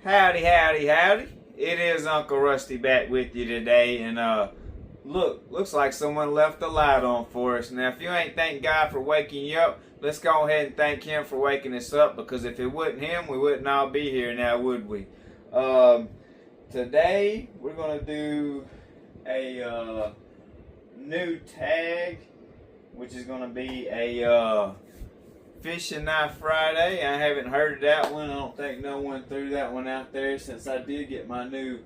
Howdy, howdy, howdy. It is Uncle Rusty back with you today, and looks like someone left the light on for us. Now, if you ain't thank God for waking you up, let's go ahead and thank Him for waking us up, because if it wasn't Him, we wouldn't all be here now, would we? Today, we're going to do a new tag, which is going to be a Fishing Knife Friday. I haven't heard of that one. I don't think no one threw that one out there since I did get my new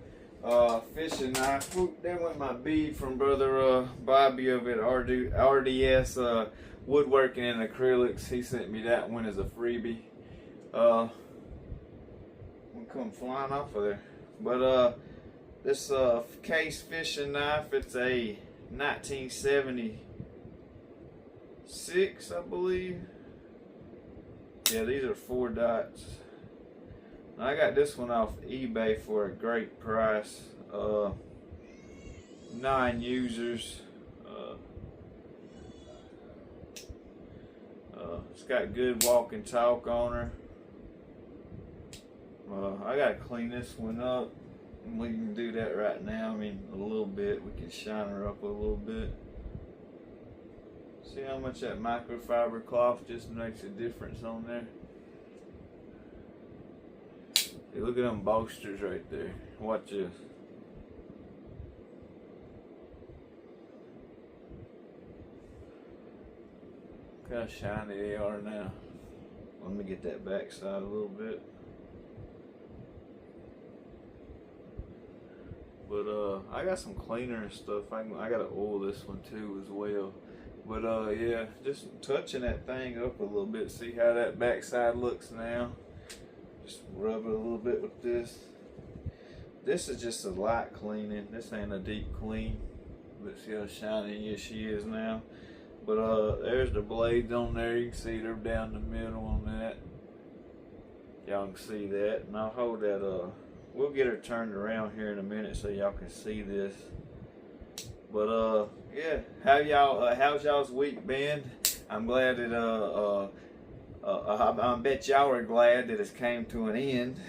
fishing knife. Whoop, there went my bead from Brother Bobby over at RDS Woodworking and Acrylics. He sent me that one as a freebie. One come flying off of there. But this Case fishing knife, it's a 1976, I believe. Yeah, these are 4 dots. I got this one off eBay for a great price. 9 users. It's got good walk and talk on her. I gotta clean this one up. We can do that right now. I mean, a little bit. We can shine her up a little bit. See how much that microfiber cloth just makes a difference on there? Hey, look at them bolsters right there. Watch this. Look how shiny they are now. Let me get that back side a little bit. But I got some cleaner and stuff. I gotta oil this one too as well. But yeah, just touching that thing up a little bit. See how that backside looks now. Just rub it a little bit with this. This is just a light cleaning. This ain't a deep clean. But see how shiny she is now. But there's the blades on there. You can see they're down the middle on that. Y'all can see that. And I'll hold that. We'll get her turned around here in a minute so y'all can see this. But yeah, how's y'all's week been? I'm glad that I bet y'all are glad that it came to an end,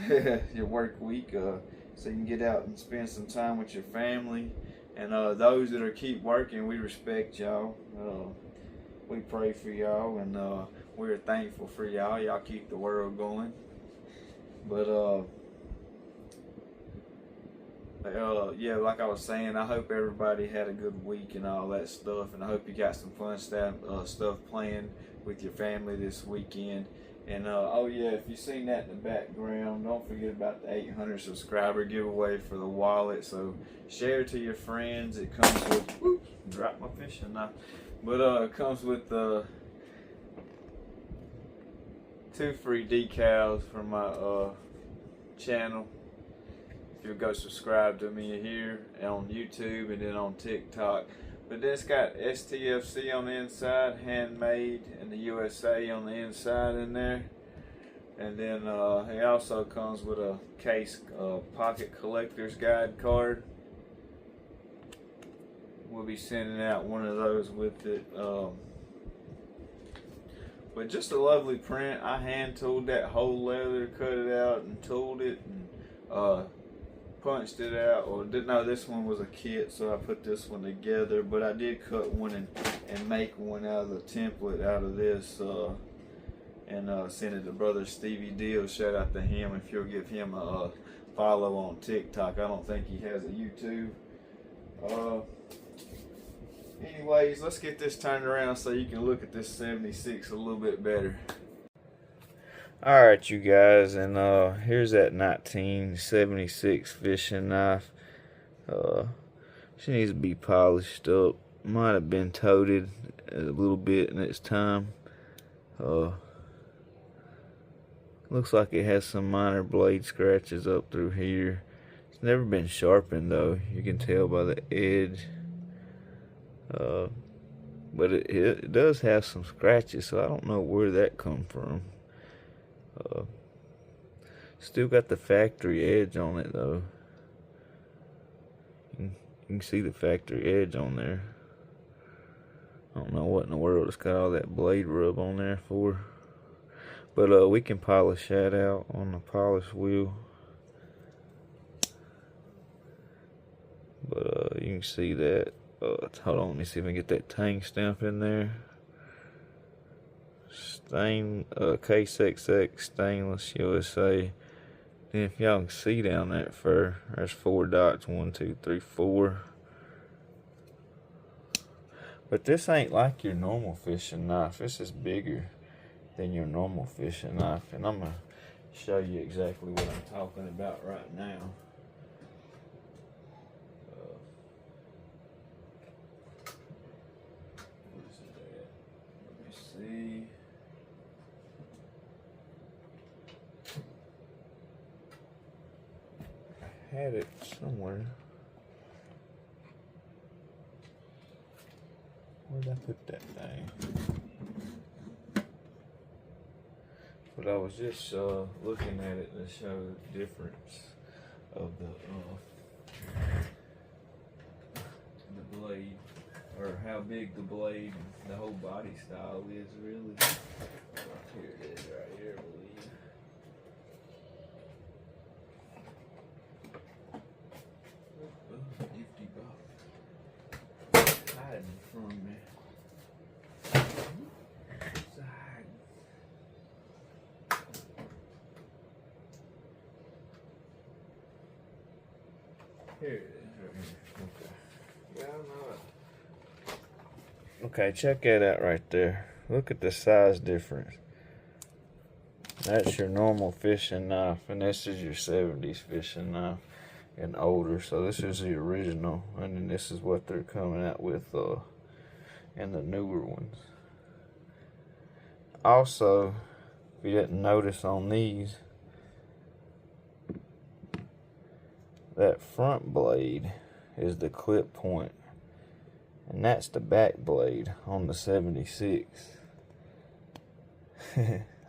your work week, so you can get out and spend some time with your family. And those that are keep working, we respect y'all. We pray for y'all, and we're thankful for y'all. Y'all keep the world going. But yeah, like I was saying, I hope everybody had a good week and all that stuff, and I hope you got some fun stuff planned with your family this weekend. And oh yeah, if you've seen that in the background, don't forget about the 800 subscriber giveaway for the wallet. So share it to your friends. It comes with, whoops, drop my fishing knife, but it comes with 2 free decals from my channel. If you'll go subscribe to me here on YouTube and then on TikTok. But then it's got STFC on the inside, handmade in the USA on the inside in there. And then it also comes with a Case pocket collector's guide card. We'll be sending out one of those with it. But just a lovely print. I hand tooled that whole leather, cut it out and tooled it, and punched it out. Or no, this one was a kit, so I put this one together. But I did cut one and make one out of the template out of this, and send it to Brother Stevie Deal. Shout out to him if you'll give him a follow on TikTok. I don't think he has a YouTube. Anyways, let's get this turned around so you can look at this 76 a little bit better. Alright, you guys, and here's that 1976 fishing knife. She needs to be polished up. Might have been toted a little bit in its time. Looks like it has some minor blade scratches up through here. It's never been sharpened though. You can tell by the edge. But it does have some scratches, so I don't know where that come from. Still got the factory edge on it though. You can see the factory edge on there. I don't know what in the world it's got all that blade rub on there for. But we can polish that out on the polish wheel. can see that. Hold on, let me see if I can get that tang stamp in there. Case XX Stainless USA. Then if y'all can see down that fur, there's 4 dots, 1, 2, 3, 4. But this ain't like your normal fishing knife. This is bigger than your normal fishing knife, and I'm gonna show you exactly what I'm talking about right now. What is it at? Let me see. I had it somewhere. Where did I put that thing? But I was just looking at it to show the difference of the blade, or how big the blade and the whole body style is really. Here it is right here, I believe. Nifty box. Hiding from me. Here it is, right here. Okay. Yeah, I know it. Okay, check that out right there. Look at the size difference. That's your normal fishing knife, and this is your 70s fishing knife and older. So this is the original, and then this is what they're coming out with in the newer ones. Also, if you didn't notice on these, that front blade is the clip point, and that's the back blade on the 76.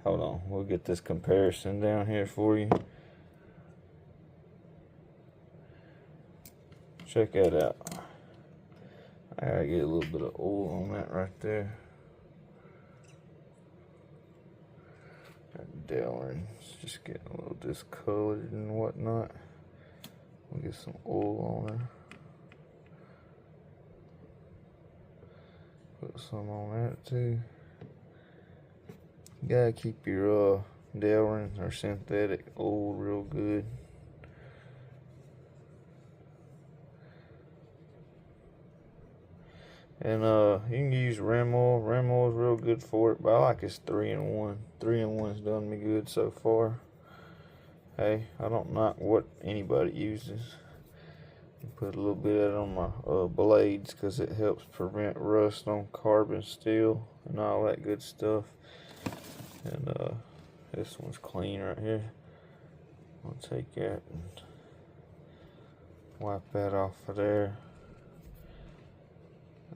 Hold on, we'll get this comparison down here for you. Check that out. I gotta get a little bit of oil on that right there. That Delrin's just getting a little discolored and whatnot. We'll get some oil on her. Put some on that too. You gotta keep your Delrin or synthetic oil real good. And you can use ram oil. Ram oil is real good for it, but I like this 3-in-1. 3-in-1's done me good so far. Hey, I don't knock what anybody uses. Put a little bit of it on my blades because it helps prevent rust on carbon steel and all that good stuff. And this one's clean right here. I'll take that and wipe that off of there.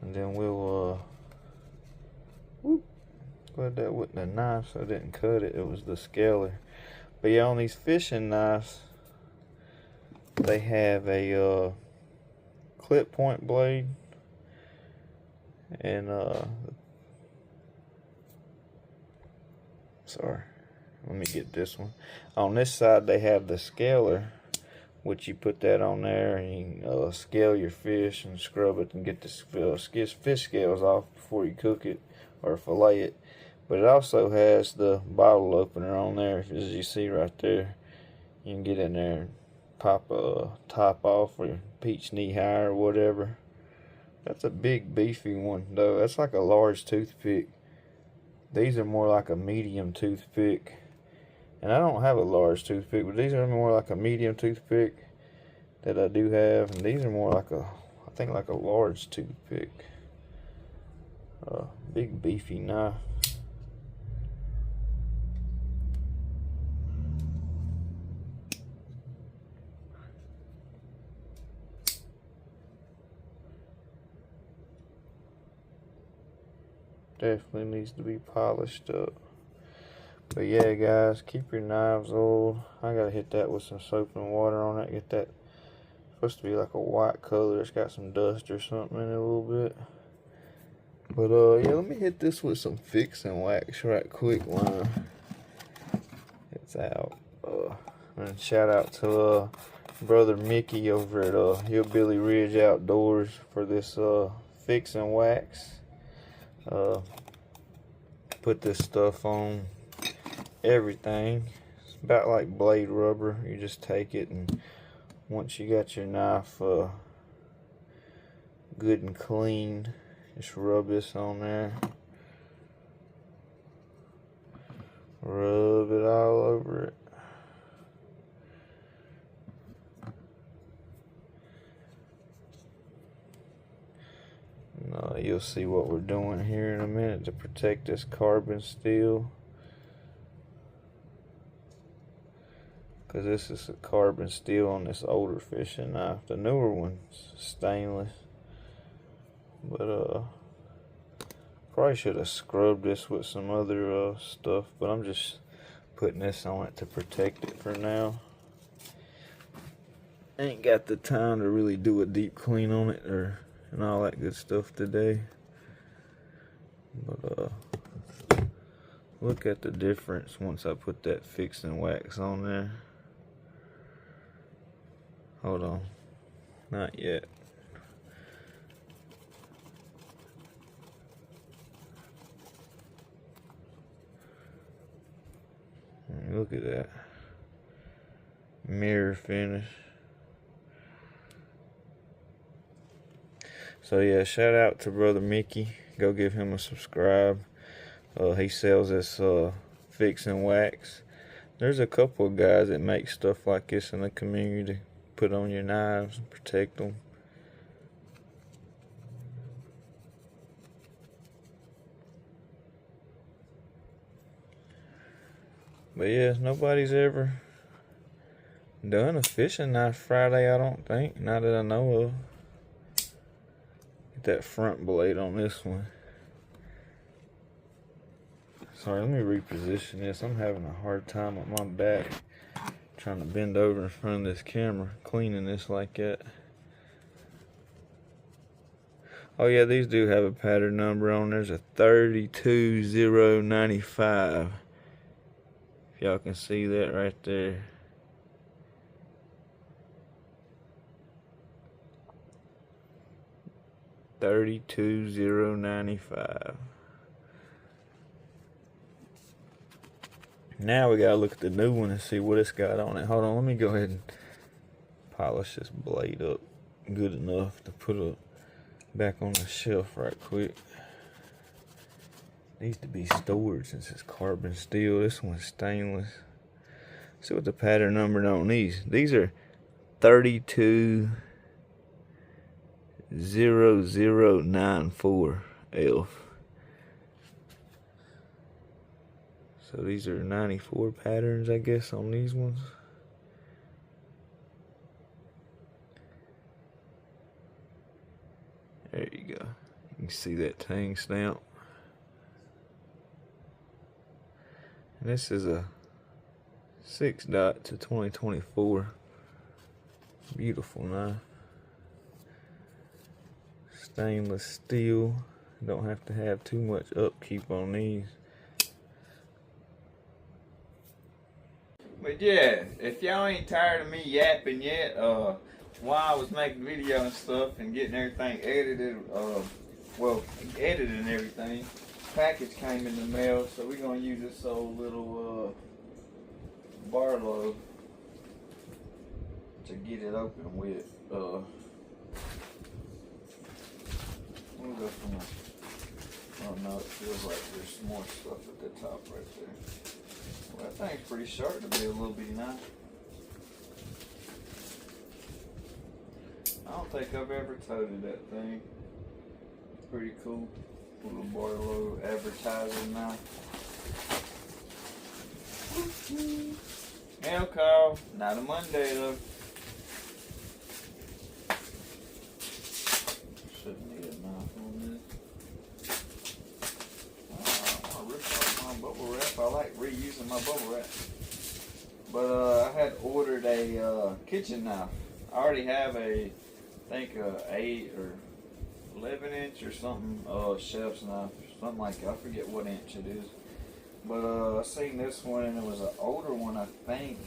And then we'll glad that wasn't a knife, so I didn't cut it. It was the scaler. But yeah, on these fishing knives, they have a clip point blade, and sorry, let me get this one. On this side, they have the scaler, which you put that on there, and you can scale your fish and scrub it and get the fish scales off before you cook it or fillet it. But it also has the bottle opener on there, as you see right there. You can get in there and pop a top off or peach knee high or whatever. That's a big beefy one though. That's like a large toothpick. These are more like a medium toothpick. And I don't have a large toothpick, but these are more like a medium toothpick that I do have. And these are more like I think like a large toothpick. Big beefy knife. Definitely needs to be polished up. But yeah, guys, keep your knives oiled. I gotta hit that with some soap and water on it. Get that, supposed to be like a white color. It's got some dust or something in it a little bit. But yeah, let me hit this with some fixing wax right quick while it's out. And shout out to Brother Mickey over at Hillbilly Ridge Outdoors for this fix and wax. Put this stuff on everything. It's about like blade rubber. You just take it, and once you got your knife good and clean, just rub this on there. Rub it all over it. You'll see what we're doing here in a minute to protect this carbon steel, because this is a carbon steel on this older fishing knife. The newer one's stainless, but probably should have scrubbed this with some other stuff, but I'm just putting this on it to protect it for now. Ain't got the time to really do a deep clean on it and all that good stuff today. But look at the difference once I put that fix and wax on there. Hold on, not yet. Look at that mirror finish. So yeah, shout out to Brother Mickey. Go give him a subscribe. He sells this fix and wax. There's a couple of guys that make stuff like this in the community. Put on your knives and protect them. But yeah, nobody's ever done a fishing knife Friday, I don't think. Not that I know of. Get that front blade on this one. Sorry, let me reposition this. I'm having a hard time with my back trying to bend over in front of this camera, cleaning this like that. Oh yeah, these do have a pattern number on. There's a 32095. If y'all can see that right there. $32,095. Now we gotta look at the new one and see what it's got on it. Hold on, let me go ahead and polish this blade up good enough to put it back on the shelf right quick. Needs to be stored since it's carbon steel. This one's stainless. See what the pattern number on these. These are 320094F. So these are 94 patterns, I guess, on these ones. There you go. You can see that tang stamp. And this is a 6-dot to 2024. Beautiful knife. Stainless steel. Don't have to have too much upkeep on these. But yeah, if y'all ain't tired of me yapping yet, while I was making video and stuff and getting everything edited, edited and everything, package came in the mail, so we're gonna use this old little Barlow to get it open with. We'll go from oh no, it feels like there's more stuff at the top right there. Well, that thing's pretty sharp to be a little bitty knife. I don't think I've ever toted that thing. It's pretty cool. Little Barlow advertiser knife. Mail call. Not a Monday though. Shouldn't need a knife on this. I want to rip off my bubble wrap. I like reusing my bubble wrap. But I had ordered a kitchen knife. I already have I think a 8 or 11 inch or something chef's knife, something like that. I forget what inch it is. But I seen this one and it was an older one, I think.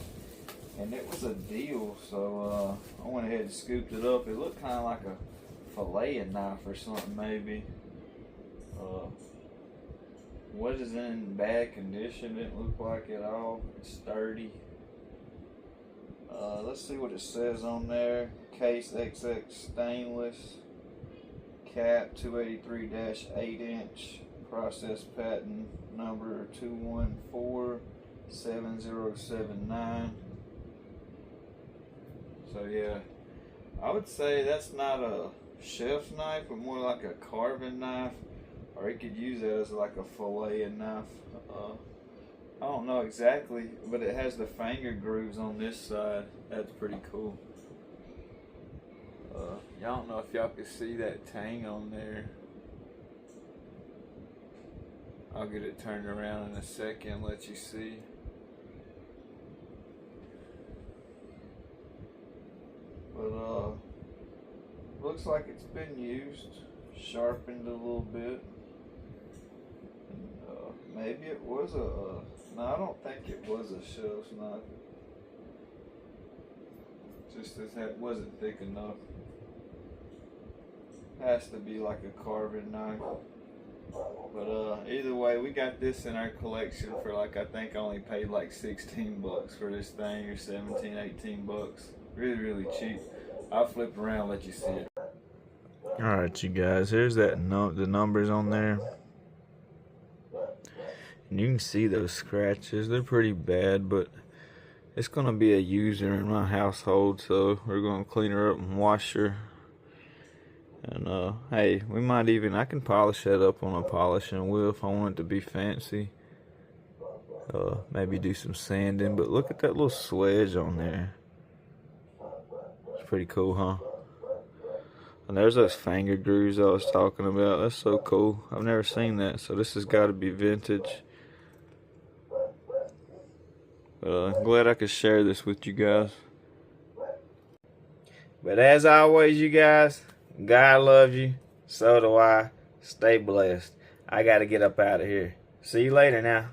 and it was a deal, so I went ahead and scooped it up. It looked kind of like a filleting knife or something, maybe. What is in bad condition? Didn't look like it at all. It's sturdy. Let's see what it says on there. Case XX stainless. Cap 283-8 inch. Process patent number 2147079. So yeah, I would say that's not a chef's knife, but more like a carving knife, or you could use it as like a filleting knife. I don't know exactly, but it has the finger grooves on this side. That's pretty cool. I don't know if y'all can see that tang on there. I'll get it turned around in a second and let you see. But looks like it's been used, sharpened a little bit. Maybe it was no, I don't think it was a chef's knife. Just that wasn't thick enough. Has to be like a carving knife. But either way, we got this in our collection for like, I think I only paid like 16 bucks for this thing, or 17, 18 bucks. Really cheap. I'll flip around and let you see it. Alright, you guys, here's that the numbers on there. And you can see those scratches. They're pretty bad, but it's gonna be a user in my household, so we're gonna clean her up and wash her. And hey, we might even, I can polish that up on a polishing wheel if I want it to be fancy. Maybe do some sanding, but look at that little swedge on there. It's pretty cool, huh? And there's those finger grooves I was talking about. That's so cool. I've never seen that, so this has got to be vintage. I'm glad I could share this with you guys. But as always, you guys, God loves you. So do I. Stay blessed. I got to get up out of here. See you later now.